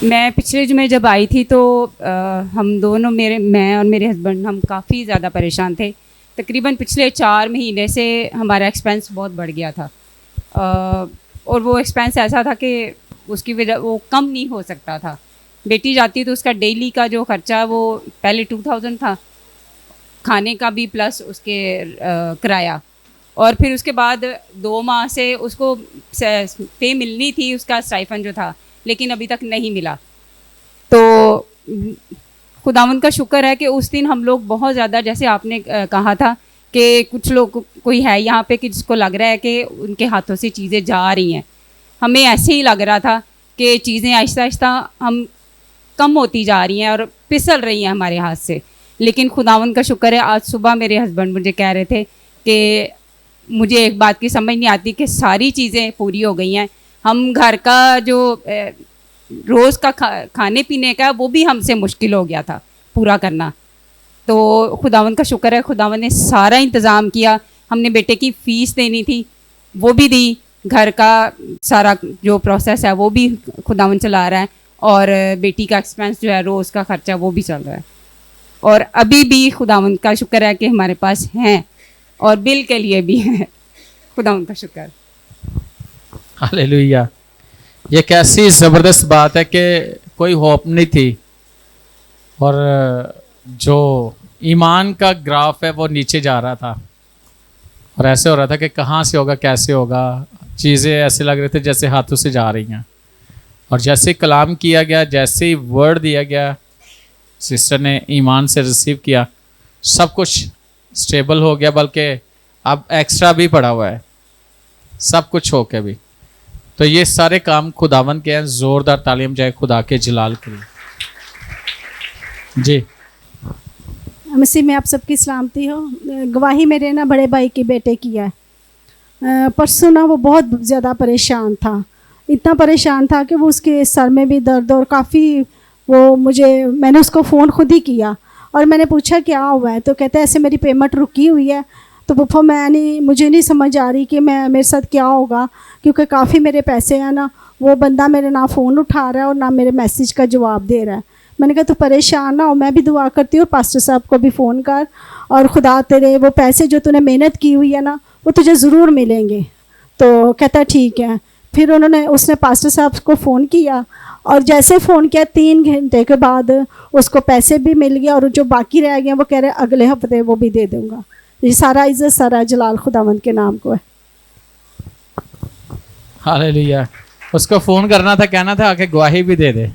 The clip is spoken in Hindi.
मैं पिछले जुमे जब आई थी तो हम दोनों मैं और मेरे हस्बैंड हम काफ़ी ज़्यादा परेशान थे। तकरीबन पिछले 4 महीने से हमारा एक्सपेंस बहुत बढ़ गया था, और वो एक्सपेंस ऐसा था कि उसकी वजह वो कम नहीं हो सकता था। बेटी जाती तो उसका डेली का जो खर्चा वो पहले 2000 था, खाने का भी प्लस उसके किराया, और फिर उसके बाद 2 माह से उसको पे मिलनी थी, उसका स्टाइफन जो था, लेकिन अभी तक नहीं मिला। तो खुदावंद का शुक्र है कि उस दिन हम लोग बहुत ज़्यादा, जैसे आपने कहा था कि कुछ लोग कोई है यहाँ पे कि जिसको लग रहा है कि उनके हाथों से चीज़ें जा रही हैं। हमें ऐसे ही लग रहा था कि चीज़ें आहिस्ता आहिस्ता हम कम होती जा रही हैं और फिसल रही हैं हमारे हाथ से। लेकिन खुदावंद का शुक्र है, आज सुबह मेरे हस्बैंड मुझे कह रहे थे कि मुझे एक बात की समझ नहीं आती कि सारी चीज़ें पूरी हो गई हैं। हम घर का जो रोज़ का खाने पीने का वो भी हमसे मुश्किल हो गया था पूरा करना। तो खुदावंद का शुक्र है, खुदावंद ने सारा इंतज़ाम किया। हमने बेटे की फ़ीस देनी थी, वो भी दी। घर का सारा जो प्रोसेस है वो भी खुदावंद चला रहा है, और बेटी का एक्सपेंस जो है रोज़ का ख़र्चा वो भी चल रहा है। और अभी भी खुदावंद का शुक्र है कि हमारे पास हैं, और बिल के लिए भी हैं। खुदावंद का शुक्र। हालेलुया। ये कैसी ज़बरदस्त बात है कि कोई होप नहीं थी, और जो ईमान का ग्राफ है वो नीचे जा रहा था, और ऐसे हो रहा था कि कहाँ से होगा, कैसे होगा। चीज़ें ऐसे लग रहे थे जैसे हाथों से जा रही हैं। और जैसे कलाम किया गया, जैसे ही वर्ड दिया गया, सिस्टर ने ईमान से रिसीव किया, सब कुछ स्टेबल हो गया, बल्कि अब एक्स्ट्रा भी पड़ा हुआ है, सब कुछ हो के भी। तो ये सारे काम खुदावन के हैं। ज़ोरदार तालीम जाए खुदा के जलाल के लिए। जी मसीह में आप सबकी सलामती हो। गवाही मेरे ना बड़े भाई के बेटे की है। परसों ना वो बहुत ज़्यादा परेशान था, इतना परेशान था कि वो उसके सर में भी दर्द, और काफ़ी मैंने उसको फ़ोन खुद ही किया और मैंने पूछा क्या हुआ है। तो कहता है ऐसे मेरी पेमेंट रुकी हुई है। तो पप्पा मुझे नहीं समझ आ रही कि मेरे साथ क्या होगा, क्योंकि काफ़ी मेरे पैसे हैं ना। वो बंदा मेरे ना फ़ोन उठा रहा है और ना मेरे मैसेज का जवाब दे रहा है। मैंने कहा तू परेशान ना हो, मैं भी दुआ करती हूँ, पास्टर साहब को भी फ़ोन कर, और खुदा तेरे वो पैसे जो तूने मेहनत की हुई है ना वो तुझे ज़रूर मिलेंगे। तो कहता ठीक है। फिर उसने पास्टर साहब को फ़ोन किया, और जैसे फ़ोन किया 3 घंटे के बाद उसको पैसे भी मिल गया, और जो बाकी रह गए वो कह रहे अगले हफ्ते वो भी दे दूँगा। ये सारा इज़्ज़त सारा जलाल खुदावंद के नाम को है। हालेलुया। उसको फ़ोन करना था, कहना था आके गवाही भी दे दे।